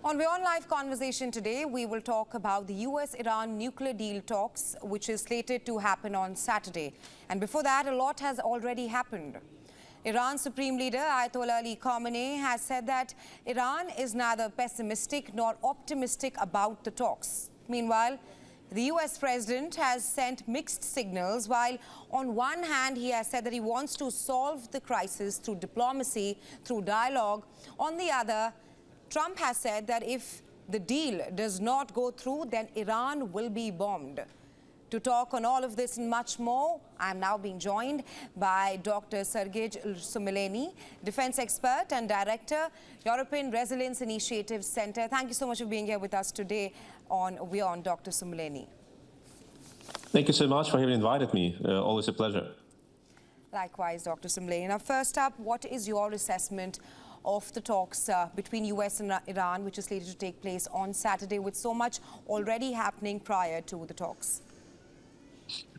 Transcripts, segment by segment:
On WION Live Conversation today, we will talk about the US-Iran nuclear deal talks, which is slated to happen on Saturday. And before that, a lot has already happened. Iran's Supreme Leader Ayatollah Ali Khamenei has said that Iran is neither pessimistic nor optimistic about the talks. Meanwhile, the US President has sent mixed signals. While on one hand, he has said that he wants to solve the crisis through diplomacy, through dialogue. On the other, Trump has said that if the deal does not go through, then Iran will be bombed. To talk on all of this and much more, I am now being joined by Dr. Sergej Sumeleni, defense expert and director, European Resilience Initiative Center. Thank you so much for being here with us today on WION, Dr. Sumeleni. Thank you so much for having invited me. Always a pleasure. Likewise, Dr. Sumeleni. Now, first up, what is your assessment of the talks between US and Iran, which is slated to take place on Saturday, with so much already happening prior to the talks?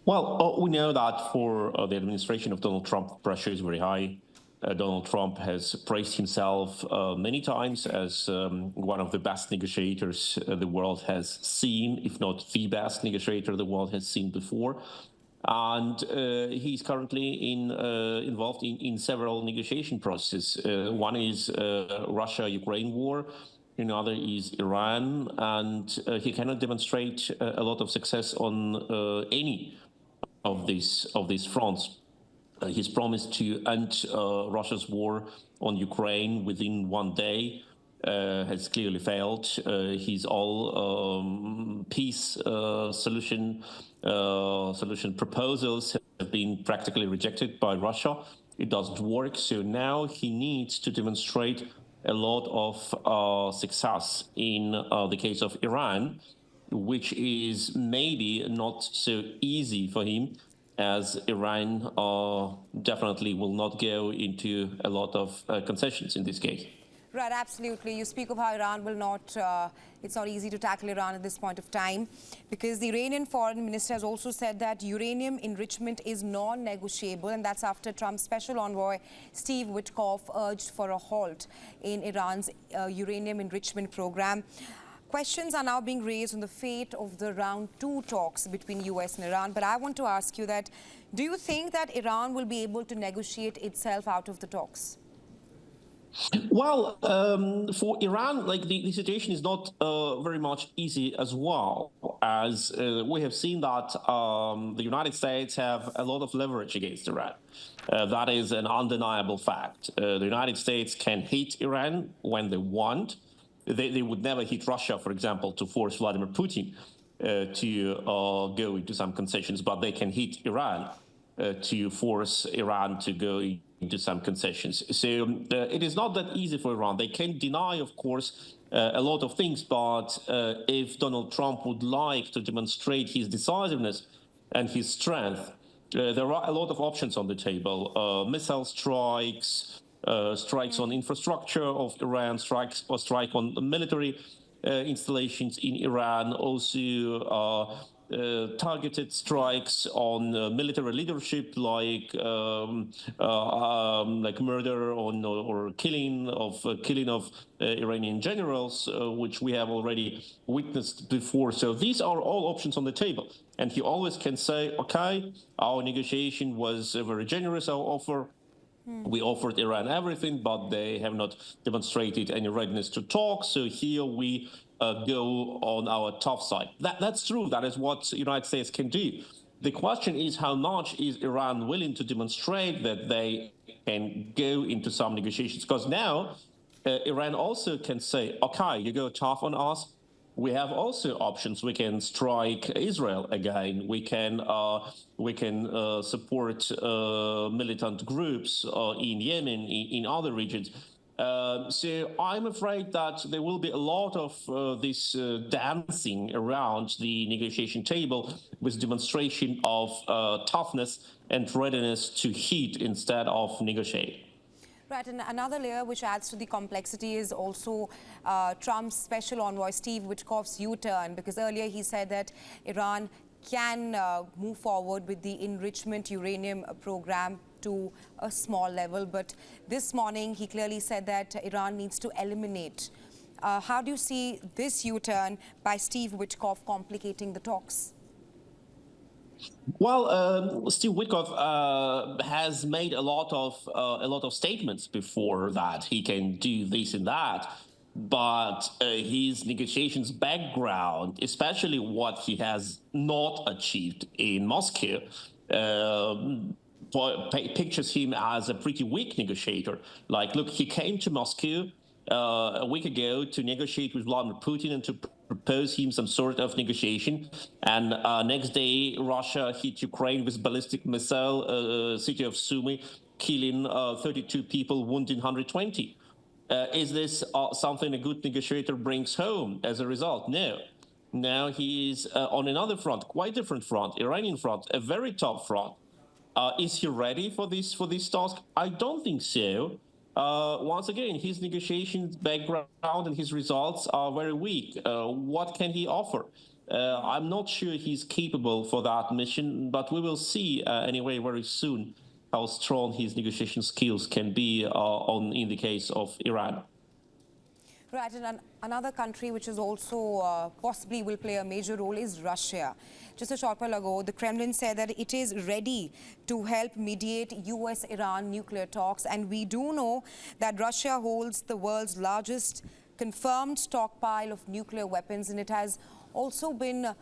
Well, we know that for the administration of Donald Trump, pressure is very high. Donald Trump has praised himself many times as one of the best negotiators the world has seen, if not the best negotiator the world has seen before. And he's currently involved in several negotiation processes. One is Russia-Ukraine war, another is Iran, and he cannot demonstrate a lot of success on any of these fronts. His promise to end Russia's war on Ukraine within one day has clearly failed. His all peace solution proposals have been practically rejected by Russia. It doesn't work. So now he needs to demonstrate a lot of success in the case of Iran, which is maybe not so easy for him, as Iran definitely will not go into a lot of concessions in this case. Right, absolutely. You speak of how Iran will not, it's not easy to tackle Iran at this point of time, because the Iranian foreign minister has also said that uranium enrichment is non-negotiable, and that's after Trump's special envoy, Steve Witkoff, urged for a halt in Iran's uranium enrichment program. Questions are now being raised on the fate of the round 2 talks between US and Iran, but I want to ask you that, do you think that Iran will be able to negotiate itself out of the talks? Well, for Iran, the situation is not very much easy as well, as we have seen that the United States have a lot of leverage against Iran. That is an undeniable fact. The United States can hit Iran when they want. They would never hit Russia, for example, to force Vladimir Putin to go into some concessions, but they can hit Iran to force Iran to go into some concessions. So it is not that easy for Iran. They can deny, of course, a lot of things, but if Donald Trump would like to demonstrate his decisiveness and his strength, there are a lot of options on the table. Missile strikes, strikes on infrastructure of Iran, strike on military installations in Iran, also targeted strikes on military leadership, like murder or killing of Iranian generals, which we have already witnessed before. So these are all options on the table, and he always can say, "Okay, our negotiation was very generous, our offer. We offered Iran everything, but they have not demonstrated any readiness to talk. So here we go on our tough side." That's true. That is what the United States can do. The question is, how much is Iran willing to demonstrate that they can go into some negotiations? Because now Iran also can say, "Okay, you go tough on us. We have also options. We can strike Israel again. We can support militant groups in Yemen, in other regions." So I'm afraid that there will be a lot of this dancing around the negotiation table with demonstration of toughness and readiness to hit instead of negotiate. Right, and another layer which adds to the complexity is also Trump's special envoy, Steve Witkoff's U-turn, because earlier he said that Iran can move forward with the enrichment uranium program to a small level. But this morning, he clearly said that Iran needs to eliminate How do you see this U-turn by Steve Witkoff complicating the talks? Well, Steve Witkoff has made a lot of statements before that he can do this and that, but his negotiations background, especially what he has not achieved in Moscow, pictures him as a pretty weak negotiator. Like, look, he came to Moscow a week ago to negotiate with Vladimir Putin and to propose him some sort of negotiation. And next day, Russia hit Ukraine with ballistic missile, city of Sumy, killing 32 people, wounding 120. Is this something a good negotiator brings home as a result? No. Now he is on another front, quite different front, Iranian front, a very tough front. Is he ready for this task? I don't think so. Once again, his negotiations background and his results are very weak. What can he offer? I'm not sure he's capable for that mission, but we will see anyway very soon how strong his negotiation skills can be in the case of Iran. Right, and another country which is also possibly will play a major role is Russia. Just a short while ago, the Kremlin said that it is ready to help mediate US-Iran nuclear talks. And we do know that Russia holds the world's largest confirmed stockpile of nuclear weapons, and it has also been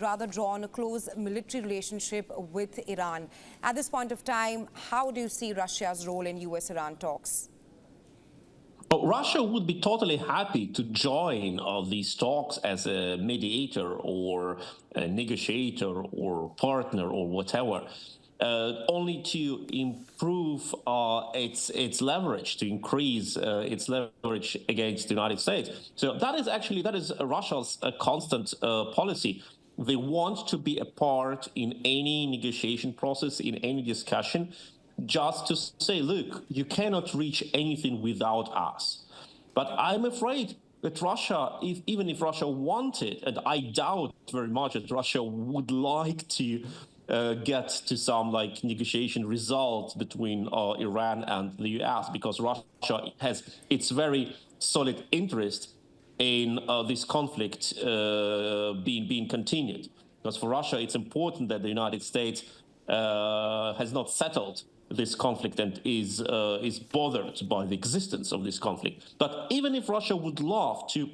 rather drawn a close military relationship with Iran. At this point of time, how do you see Russia's role in US-Iran talks? Russia would be totally happy to join these talks as a mediator or a negotiator or partner or whatever, only to improve its leverage, to increase its leverage against the United States. So that is Russia's constant policy. They want to be a part in any negotiation process, in any discussion, just to say, look, you cannot reach anything without us. But I'm afraid that Russia, even if Russia wanted, and I doubt very much that Russia would like to get to some negotiation result between Iran and the US, because Russia has its very solid interest in this conflict being continued. Because for Russia, it's important that the United States has not settled this conflict and is bothered by the existence of this conflict. But even if Russia would love to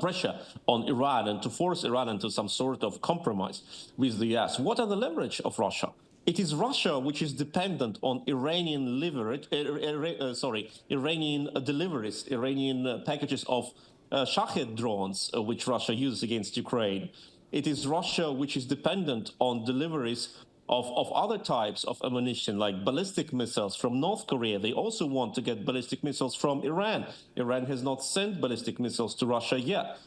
pressure on Iran and to force Iran into some sort of compromise with the US, what are the leverage of Russia? It is Russia which is dependent on Iranian Iranian deliveries, Iranian packages of Shahed drones, which Russia uses against Ukraine. It is Russia which is dependent on deliveries of other types of ammunition, like ballistic missiles from North Korea. They also want to get ballistic missiles from Iran. Iran has not sent ballistic missiles to Russia yet.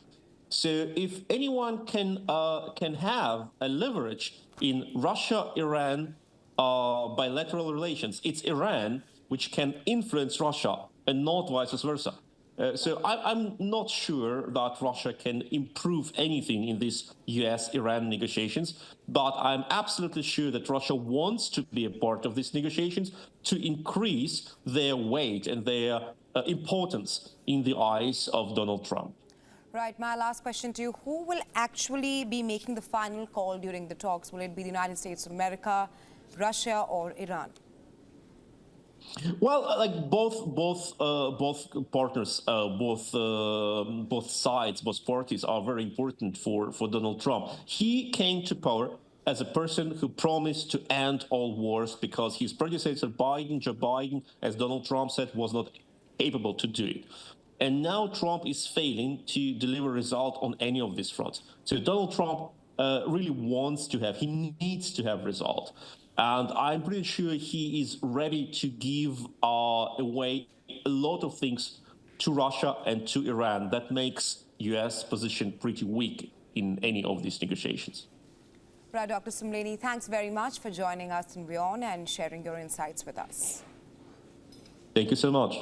So if anyone can have a leverage in Russia-Iran bilateral relations, it's Iran which can influence Russia and not vice versa. So I'm not sure that Russia can improve anything in these US-Iran negotiations, but I'm absolutely sure that Russia wants to be a part of these negotiations to increase their weight and their importance in the eyes of Donald Trump. Right, my last question to you. Who will actually be making the final call during the talks? Will it be the United States of America, Russia, or Iran? Well, both partners, both sides, both parties are very important for Donald Trump. He came to power as a person who promised to end all wars because his predecessor, Joe Biden, as Donald Trump said, was not capable to do it. And now Trump is failing to deliver result on any of these fronts. So Donald Trump really he needs to have result. And I'm pretty sure he is ready to give away a lot of things to Russia and to Iran. That makes U.S. position pretty weak in any of these negotiations. Right, Dr. Somleni, thanks very much for joining us in WION and sharing your insights with us. Thank you so much.